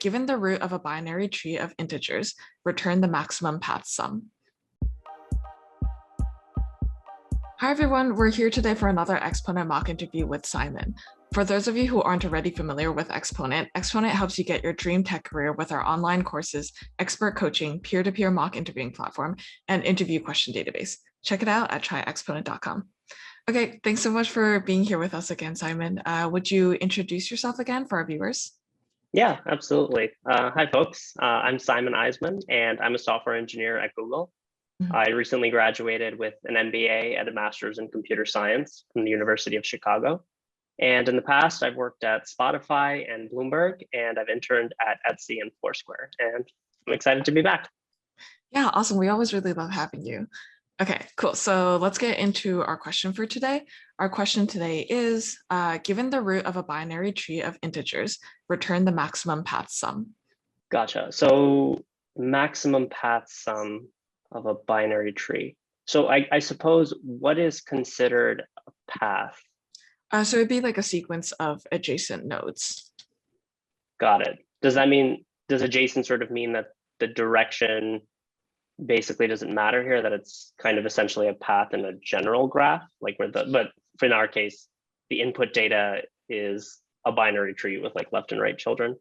given the root of a binary tree of integers, return the maximum path sum. Hi everyone, we're here today for another Exponent mock interview with Simon. For those of you who aren't already familiar with Exponent, Exponent helps you get your dream tech career with our online courses, expert coaching, peer-to-peer mock interviewing platform, and interview question database. Check it out at tryexponent.com. Okay, thanks so much for being here with us again, Simon. Would you introduce yourself again for our viewers? Yeah, absolutely. Hi, folks. I'm Simon Ayzman, and I'm a software engineer at Google. I recently graduated with an MBA and a master's in computer science from the University of Chicago. And in the past, I've worked at Spotify and Bloomberg, and I've interned at Etsy and Foursquare. And I'm excited to be back. Yeah, awesome. We always really love having you. Okay, cool. So let's get into our question for today. Our question today is, given the root of a binary tree of integers, return the maximum path sum. Gotcha. So maximum path sum of a binary tree. So I suppose what is considered a path? So it'd be like a sequence of adjacent nodes. Got it. Does that mean, does adjacent sort of mean that the direction basically doesn't matter here, that it's kind of essentially a path in a general graph, like where but in our case, the input data is a binary tree with like left and right children?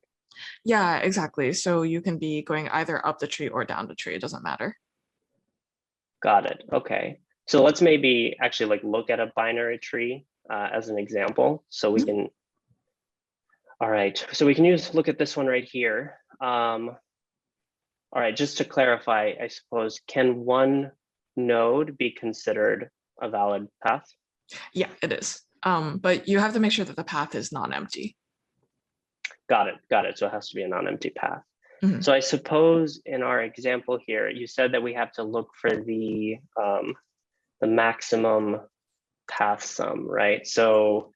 Yeah, exactly. So you can be going either up the tree or down the tree. It doesn't matter. Got it. Okay. So let's maybe actually like look at a binary tree as an example. So we can, all right. So we can look at this one right here. All right, just to clarify, I suppose, can one node be considered a valid path? Yeah, it is. But you have to make sure that the path is non-empty. Got it. Got it. So it has to be a non-empty path. Mm-hmm. So I suppose in our example here, you said that we have to look for the maximum path sum, right? So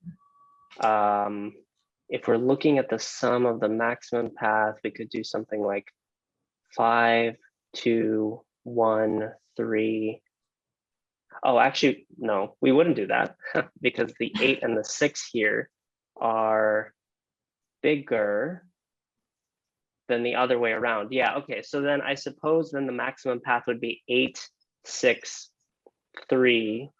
if we're looking at the sum of the maximum path, we could do something like 5, 2, 1, 3. Oh, actually, no, we wouldn't do that because the 8 and the 6 here are bigger than the other way around. Yeah, okay, so then I suppose then the maximum path would be 8, 6, 3,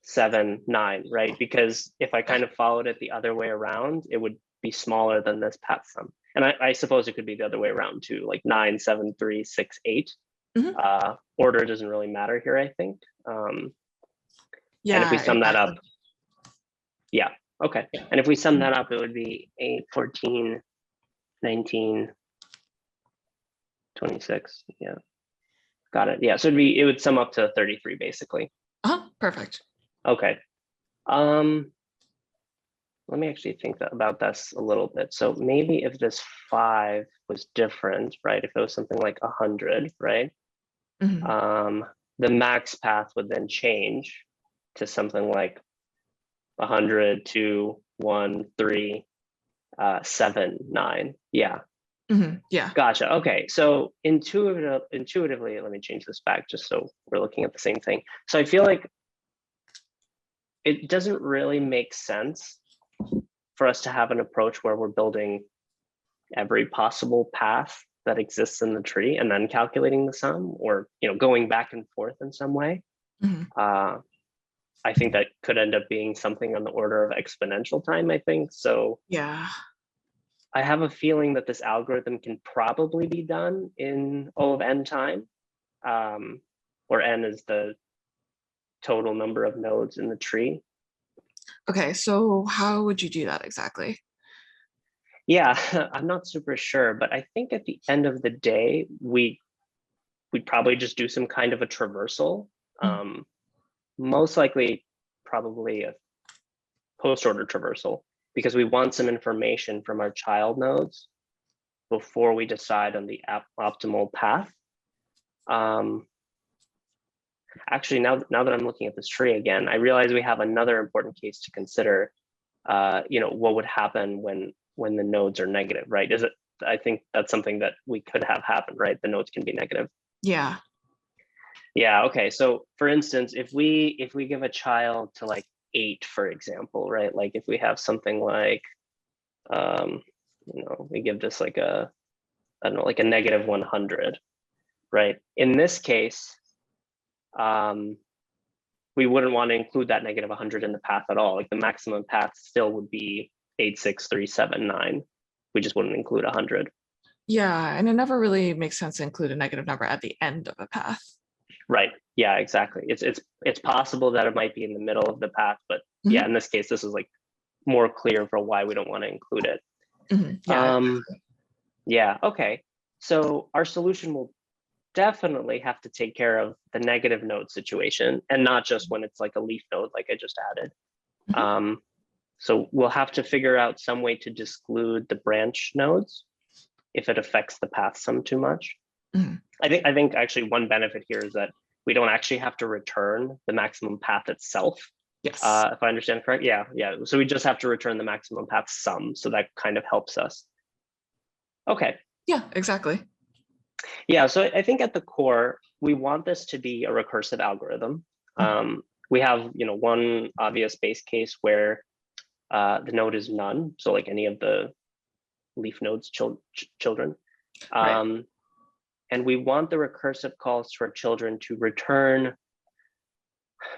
7, 9, right? Because if I kind of followed it the other way around, it would be smaller than this path sum. And I suppose it could be the other way around too, like 9, 7, 3, 6, 8. Order doesn't really matter here, I think. Yeah. And if we sum that up, yeah, okay. And if we sum that up, it would be 8, 14, 19, 26. Yeah, got it. Yeah, so it would sum up to 33 basically. Perfect. Okay. Let me actually think about this a little bit. So maybe if this 5 was different, right? If it was something like 100, right? The max path would then change to something like 100, 2, 1, 3, 7, 9. Yeah. Yeah. Gotcha. Okay. So intuitively, let me change this back just so we're looking at the same thing. So I feel like it doesn't really make sense for us to have an approach where we're building every possible path that exists in the tree and then calculating the sum, or going back and forth in some way. I think that could end up being something on the order of exponential time, I think. So yeah, I have a feeling that this algorithm can probably be done in O of n time, where n is the total number of nodes in the tree. Okay, so how would you do that exactly? Yeah, I'm not super sure, but I think at the end of the day, we'd probably just do some kind of a traversal. Most likely, probably a post-order traversal, because we want some information from our child nodes before we decide on the optimal path. Actually, now that I'm looking at this tree again, I realize we have another important case to consider. What would happen when the nodes are negative, right? I think that's something that we could have happen, right? The nodes can be negative. Yeah. Yeah, okay. So for instance, if we give a child to like 8, for example, right? Like if we have something like, we give this like a I don't know, like a negative 100, right? In this case, we wouldn't want to include that negative 100 in the path at all. Like the maximum path still would be 86379. We just wouldn't include 100. Yeah, and it never really makes sense to include a negative number at the end of a path. Right. Yeah, exactly. It's possible that it might be in the middle of the path, but yeah, in this case, this is like more clear for why we don't want to include it. Yeah. Yeah. Okay. So our solution will definitely have to take care of the negative node situation, and not just when it's like a leaf node, like I just added. So we'll have to figure out some way to disclude the branch nodes if it affects the path sum too much. I think actually one benefit here is that we don't actually have to return the maximum path itself. Yes. If I understand correct. Yeah. So we just have to return the maximum path sum. So that kind of helps us. Okay. Yeah, exactly. Yeah. So I think at the core, we want this to be a recursive algorithm. We have, one obvious base case where the node is none. So like any of the leaf nodes children. Right. And we want the recursive calls to our children to return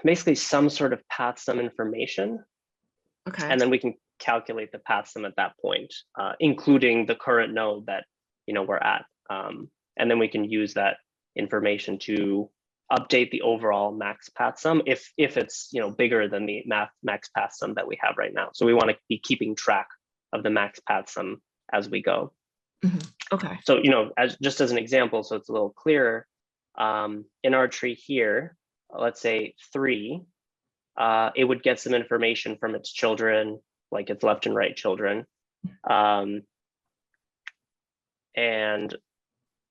basically some sort of path sum information. Okay. And then we can calculate the path sum at that point, including the current node that we're at. And then we can use that information to update the overall max path sum if it's bigger than the max path sum that we have right now. So we want to be keeping track of the max path sum as we go. Okay. So just as an example, so it's a little clearer, in our tree here, let's say 3, it would get some information from its children, like its left and right children, and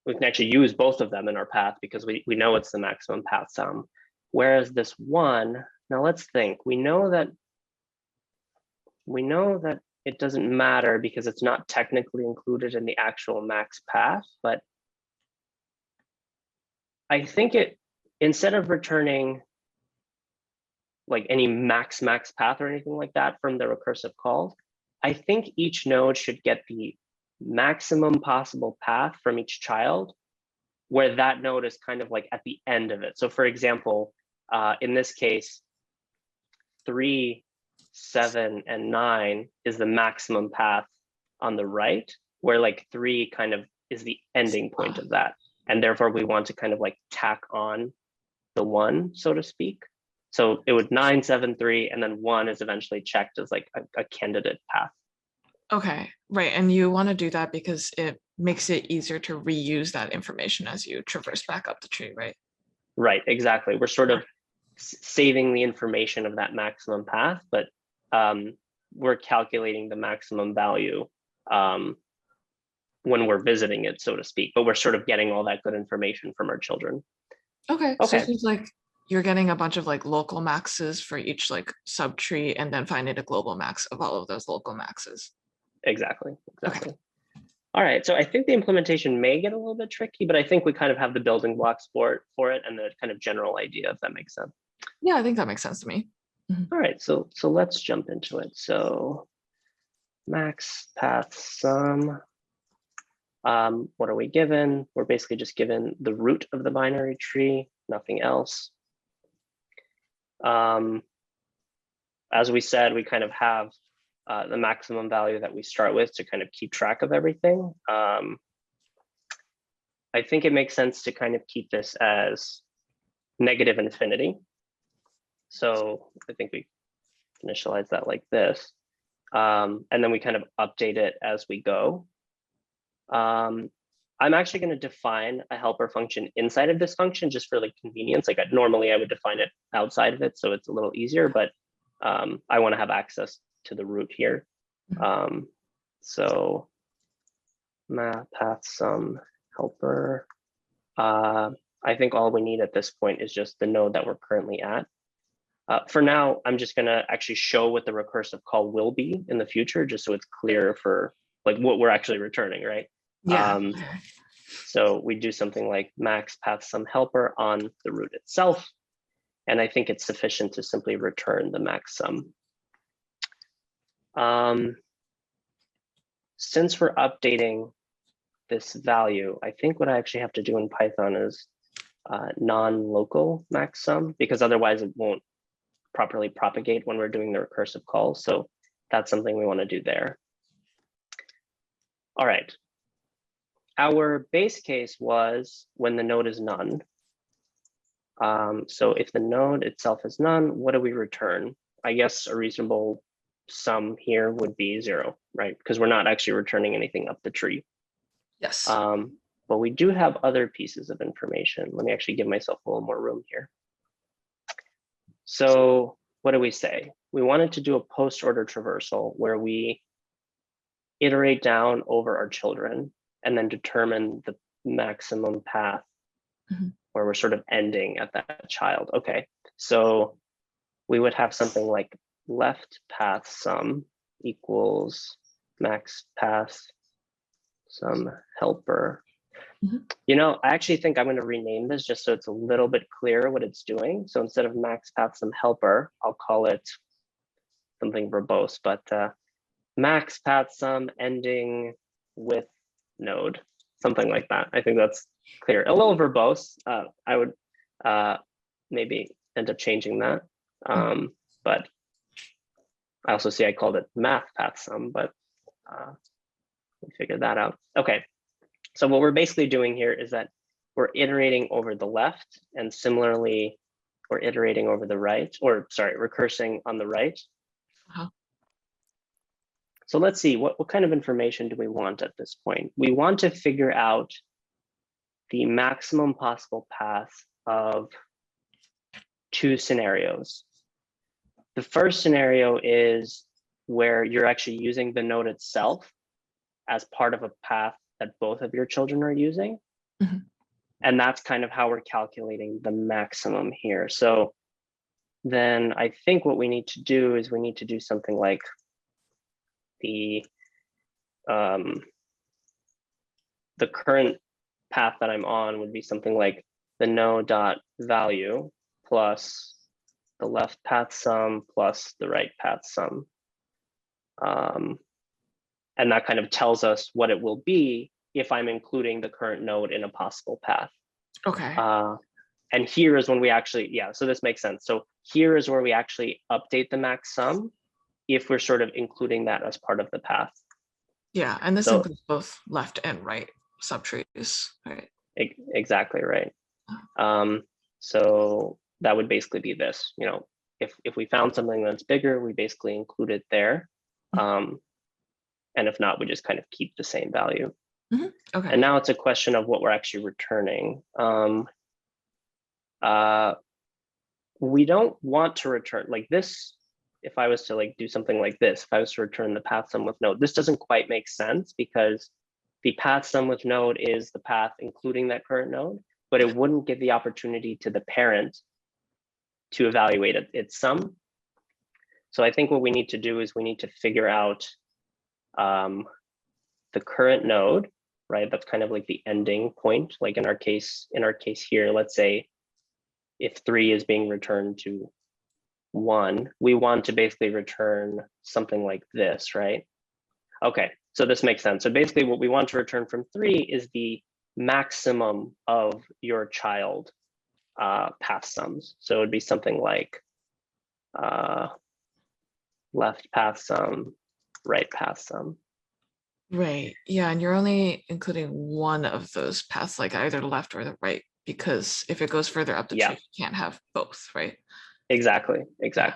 we can actually use both of them in our path because we know it's the maximum path sum. Whereas this 1, now let's think, we know that it doesn't matter because it's not technically included in the actual max path, but I think instead of returning like any max path or anything like that from the recursive calls, I think each node should get the maximum possible path from each child, where that node is kind of like at the end of it. So for example, in this case, 3, 7, and 9 is the maximum path on the right, where like 3 kind of is the ending point of that. And therefore we want to kind of like tack on the 1, so to speak. So it would 9, 7, 3, and then 1 is eventually checked as like a candidate path. Okay, right. And you want to do that because it makes it easier to reuse that information as you traverse back up the tree, right? Right, exactly. We're sort of saving the information of that maximum path, but we're calculating the maximum value when we're visiting it, so to speak, but we're sort of getting all that good information from our children. Okay. So it seems like you're getting a bunch of like local maxes for each like subtree and then finding a global max of all of those local maxes. Exactly. Okay. All right, so I think the implementation may get a little bit tricky, but I think we kind of have the building blocks for it and the kind of general idea, if that makes sense. Yeah, I think that makes sense to me. All right, so let's jump into it. So max path sum. What are we given? We're basically just given the root of the binary tree, nothing else. As we said, we kind of have the maximum value that we start with to kind of keep track of everything. I think it makes sense to kind of keep this as negative infinity. So I think we initialize that like this. And then we kind of update it as we go. I'm actually going to define a helper function inside of this function just for like convenience. Like normally I would define it outside of it, so it's a little easier, but I want to have access to the root here. So math path sum helper. I think all we need at this point is just the node that we're currently at. For now, I'm just going to actually show what the recursive call will be in the future, just so it's clear for like what we're actually returning, right? Yeah. So we do something like max path sum helper on the root itself. And I think it's sufficient to simply return the max sum. Since we're updating this value, I think what I actually have to do in Python is non-local max sum, because otherwise it won't properly propagate when we're doing the recursive call. So that's something we want to do there. All right. Our base case was when the node is none. So if the node itself is none, what do we return? I guess a reasonable sum here would be 0, right? Because we're not actually returning anything up the tree. Yes. But we do have other pieces of information. Let me actually give myself a little more room here. So what do we say? We wanted to do a post-order traversal where we iterate down over our children and then determine the maximum path where we're sort of ending at that child. Okay, so we would have something like left path sum equals max path sum helper. You know, I actually think I'm going to rename this just so it's a little bit clearer what it's doing. So instead of max path sum helper, I'll call it something verbose, but max path sum ending with node, something like that. I think that's clear. A little verbose. I would maybe end up changing that. But I also see I called it math path sum, but we figured that out. Okay. So what we're basically doing here is that we're iterating over the left, and similarly, we're iterating over the right, or sorry, recursing on the right. So let's see, what kind of information do we want at this point? We want to figure out the maximum possible path of 2 scenarios. The first scenario is where you're actually using the node itself as part of a path that both of your children are using. And that's kind of how we're calculating the maximum here. So then I think what we need to do is we need to do something like the current path that I'm on would be something like the node dot value plus the left path sum plus the right path sum. And that kind of tells us what it will be if I'm including the current node in a possible path. Okay. And here is when we actually, yeah, so this makes sense. So here is where we actually update the max sum if we're sort of including that as part of the path. Yeah, and this includes both left and right subtrees, right? Exactly right. So that would basically be this, you know, if we found something that's bigger, we basically include it there. And if not, we just kind of keep the same value. Okay. And now it's a question of what we're actually returning. We don't want to return like this. If I was to like do something like this, if I was to return the path sum with node, this doesn't quite make sense because the path sum with node is the path including that current node, but it wouldn't give the opportunity to the parent to evaluate its sum. So I think what we need to do is we need to figure out the current node, right? That's kind of like the ending point. Like in our case here, let's say if 3 is being returned to 1, we want to basically return something like this, right? Okay, so this makes sense. So basically what we want to return from 3 is the maximum of your child path sums. So it would be something like left path sum, right path sum. Right. Yeah, and you're only including one of those paths, like either the left or the right, because if it goes further up the tree, you can't have both, right? Exactly.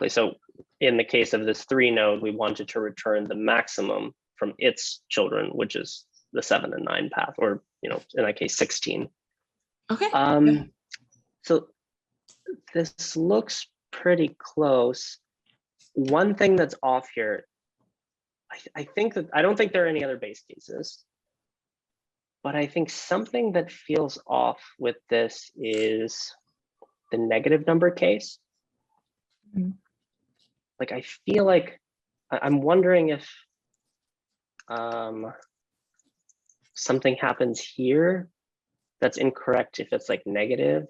So in the case of this 3 node, we wanted to return the maximum from its children, which is the 7 and 9 path, or you know, in that case, 16. Okay. So this looks pretty close. One thing that's off here, I think that I don't think there are any other base cases, but I think something that feels off with this is the negative number case. Like I feel like I'm wondering if something happens here that's incorrect if it's like negative,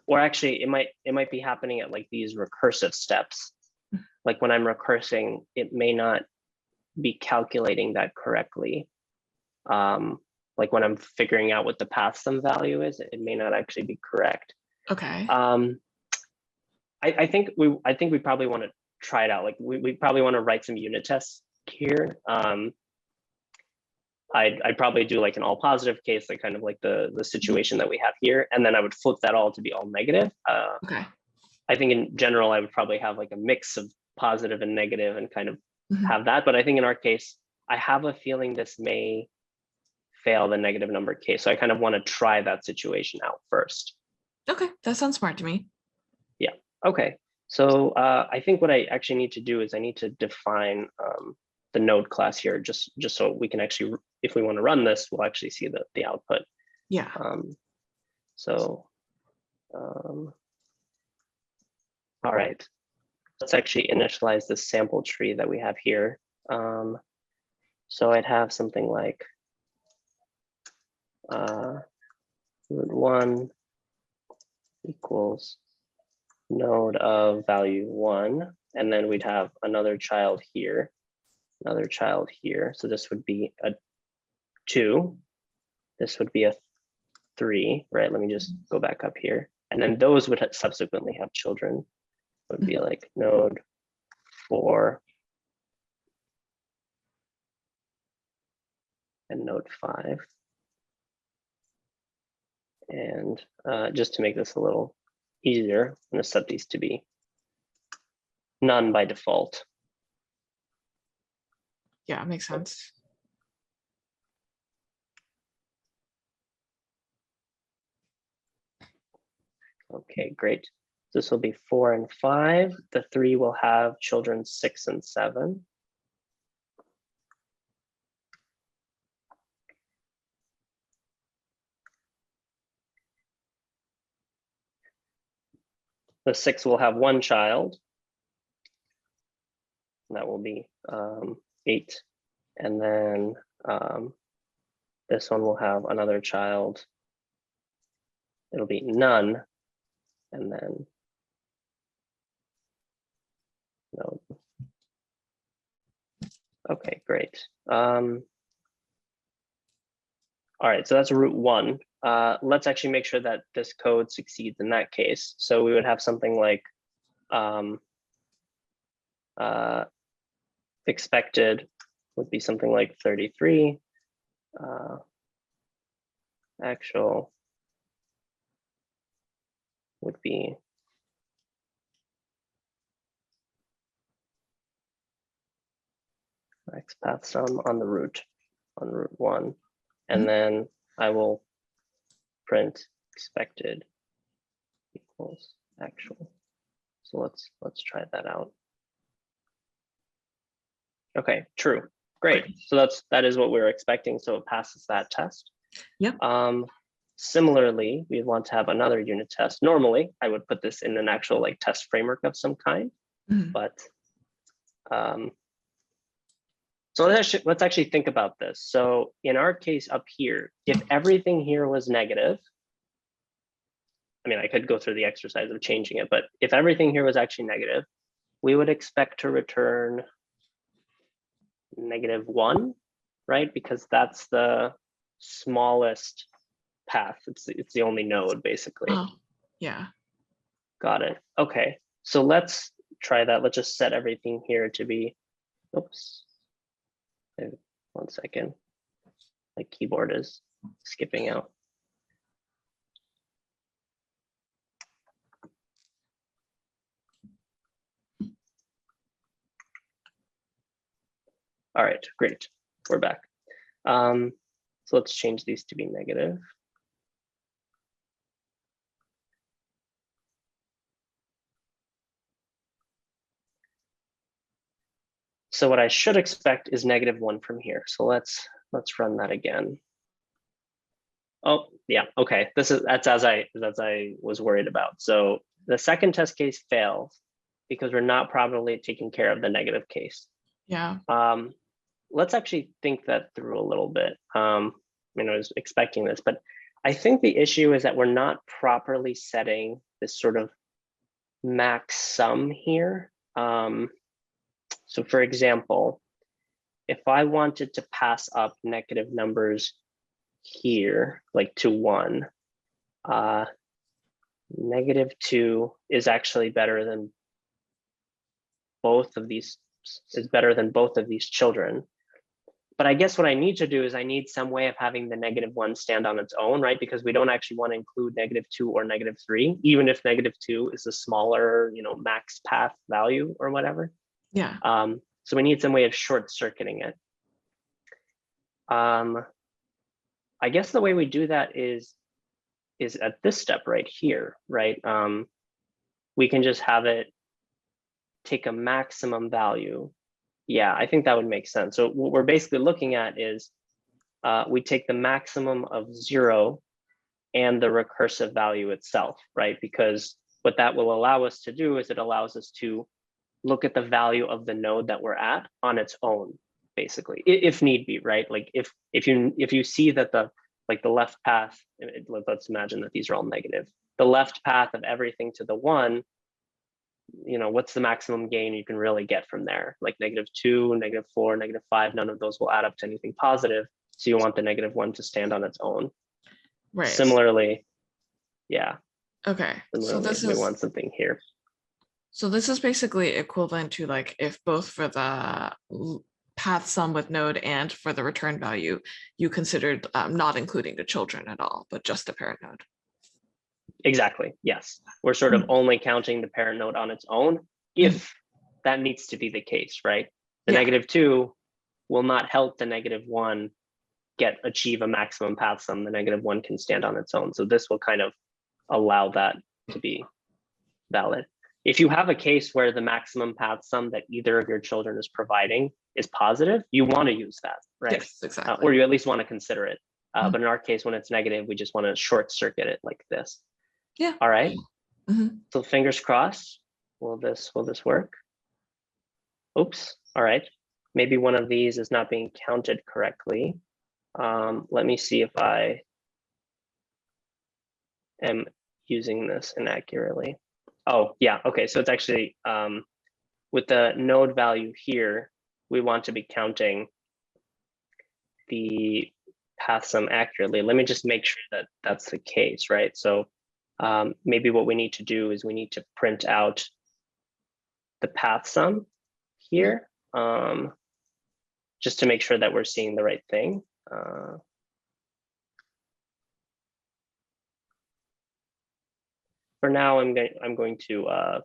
or actually it might be happening at like these recursive steps. Like when I'm recursing, it may not be calculating that correctly. like when I'm figuring out what the path sum value is, it may not actually be correct. Okay. I think we probably want to try it out. Like we probably want to write some unit tests here. I'd probably do like an all positive case, like kind of like the situation that we have here, and then I would flip that all to be all negative. Okay. I think in general, I would probably have like a mix of positive and negative and kind of Mhm. have that. But I think in our case, I have a feeling this may fail the negative number case. So I kind of want to try that situation out first. Okay, that sounds smart to me. Yeah, okay. So I think what I actually need to do is I need to define the node class here, just so we can actually, if we want to run this, we'll actually see the output. Yeah. All right, let's actually initialize the sample tree that we have here. So I'd have something like root1 equals node of value 1, and then we'd have another child here, another child here. So this would be a 2. This would be a 3, right? Let me just go back up here. And then those would subsequently have children. It would be like node 4 and node 5. And just to make this a little easier, I'm going to set these to be none by default. Yeah, makes sense. Okay, great. This will be 4 and 5. The 3 will have children 6 and 7. The 6 will have one child. That will be 8. And then this one will have another child. It'll be none. And then no. Okay, great. All right, so that's root 1. Let's actually make sure that this code succeeds in that case. So we would have something like expected would be something like 33. Actual would be x path sum on the root, on root 1. And then I will print expected equals actual. So let's try that out. Okay, true. Great. So that is what we were expecting. So it passes that test. Yep. Similarly, we want to have another unit test. Normally, I would put this in an actual like test framework of some kind, but so let's actually think about this. So in our case up here, if everything here was negative, I mean, I could go through the exercise of changing it, but if everything here was actually negative, we would expect to return -1, right? Because that's the smallest path. It's the only node, basically. Oh, yeah. Got it. Okay, so let's try that. Let's just set everything here to be, oops, 1 second. My keyboard is skipping out. All right, great. We're back. So let's change these to be negative. So what I should expect is -1 from here. So let's run that again. Oh yeah, okay. That's as I was worried about. So the second test case fails because we're not properly taking care of the negative case. Yeah. Let's actually think that through a little bit. I mean, I was expecting this, but I think the issue is that we're not properly setting this sort of max sum here. So for example, if I wanted to pass up negative numbers here, like to 1, -2 is actually better than both of these, children. But I guess what I need to do is I need some way of having the -1 stand on its own, right? Because we don't actually want to include -2 or -3, even if -2 is a smaller, max path value or whatever. Yeah. So we need some way of short circuiting it. I guess the way we do that is at this step right here, right? We can just have it take a maximum value. Yeah, I think that would make sense. So what we're basically looking at is we take the maximum of 0 and the recursive value itself, right? Because what that will allow us to do is it allows us to look at the value of the node that we're at on its own, basically, if need be, right? Like if you see that the left path, let's imagine that these are all negative. The left path of everything to the 1, what's the maximum gain you can really get from there? Like -2, -4, -5, none of those will add up to anything positive. So you want the -1 to stand on its own. Right. Similarly, yeah. Okay. Similarly, So we want something here. So this is basically equivalent to like if both for the path sum with node and for the return value, you considered not including the children at all, but just the parent node. Exactly, yes. We're sort of only counting the parent node on its own if that needs to be the case, right? The -2 will not help the -1 achieve a maximum path sum. The -1 can stand on its own. So this will kind of allow that to be valid. If you have a case where the maximum path sum that either of your children is providing is positive, you want to use that, right? Yes, exactly. Or you at least want to consider it. But in our case, when it's negative, we just want to short circuit it like this. Yeah. All right. So fingers crossed. Will this work? Oops. All right. Maybe one of these is not being counted correctly. Let me see if I am using this inaccurately. Oh, yeah. Okay. So it's actually with the node value here, we want to be counting the path sum accurately. Let me just make sure that that's the case, right? So maybe what we need to do is we need to print out the path sum here, just to make sure that we're seeing the right thing. For now, I'm going to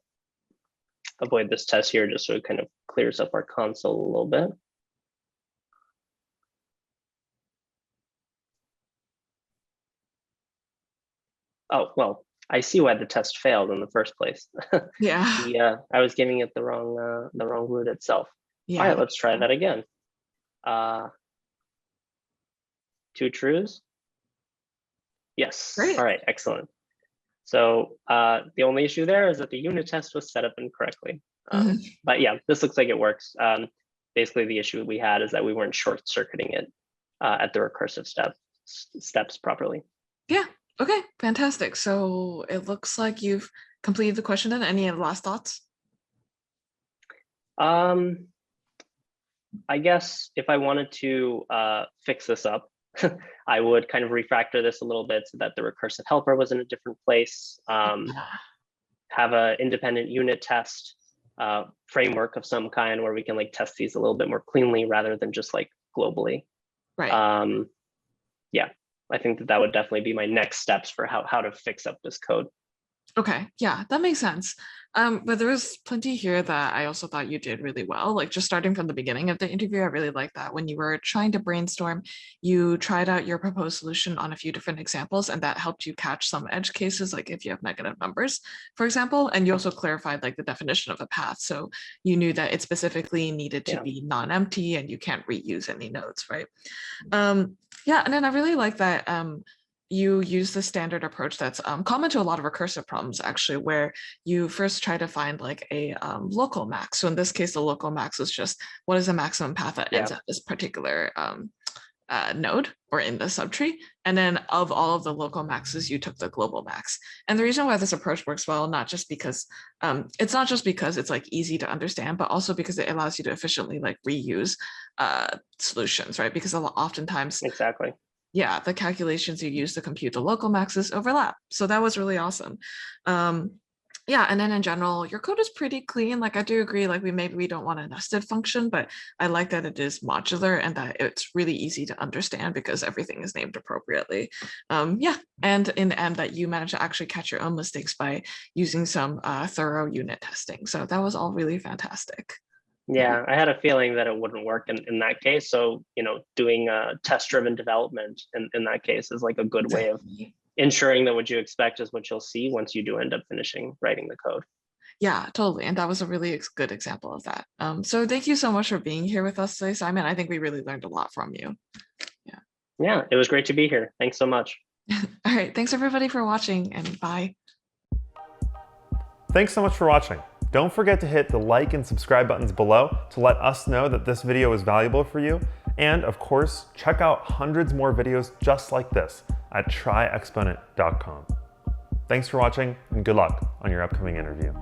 avoid this test here just so it kind of clears up our console a little bit. Oh, well, I see why the test failed in the first place. Yeah. I was giving it the wrong root itself. Yeah. All right, let's try that again. 2 trues. Yes. Great. All right, excellent. So the only issue there is that the unit test was set up incorrectly. But yeah, this looks like it works. Basically, the issue we had is that we weren't short circuiting it at the recursive steps properly. Yeah. Okay, fantastic. So it looks like you've completed the question. And any last thoughts? I guess if I wanted to fix this up, I would kind of refactor this a little bit so that the recursive helper was in a different place. Have an independent unit test framework of some kind where we can like test these a little bit more cleanly rather than just like globally. Right. Yeah, I think that would definitely be my next steps for how to fix up this code. Okay, yeah, that makes sense. But there was plenty here that I also thought you did really well. Like just starting from the beginning of the interview, I really like that when you were trying to brainstorm, you tried out your proposed solution on a few different examples, and that helped you catch some edge cases, like if you have negative numbers, for example, and you also clarified like the definition of a path. So you knew that it specifically needed to be non-empty and you can't reuse any nodes, right? Yeah, and then I really like that you use the standard approach that's common to a lot of recursive problems, actually, where you first try to find like a local max. So in this case, the local max is just what is the maximum path that ends at this particular node or in the subtree. And then of all of the local maxes, you took the global max. And the reason why this approach works well, not just because it's like easy to understand, but also because it allows you to efficiently like reuse solutions, right? Because oftentimes exactly. yeah, the calculations you use to compute the local maxes overlap. So that was really awesome. Yeah, and then in general, your code is pretty clean. Like I do agree, like maybe we don't want a nested function, but I like that it is modular and that it's really easy to understand because everything is named appropriately. Yeah, and in the end that you managed to actually catch your own mistakes by using some thorough unit testing. So that was all really fantastic. Yeah, I had a feeling that it wouldn't work in that case. So, doing test-driven development in that case is like a good way of Exactly. ensuring that what you expect is what you'll see once you do end up finishing writing the code. Yeah, totally. And that was a really good example of that. So thank you so much for being here with us today, Simon. I think we really learned a lot from you. Yeah. Yeah, it was great to be here. Thanks so much. All right. Thanks everybody for watching and bye. Thanks so much for watching. Don't forget to hit the like and subscribe buttons below to let us know that this video was valuable for you. And of course, check out hundreds more videos just like this at tryexponent.com. Thanks for watching and good luck on your upcoming interview.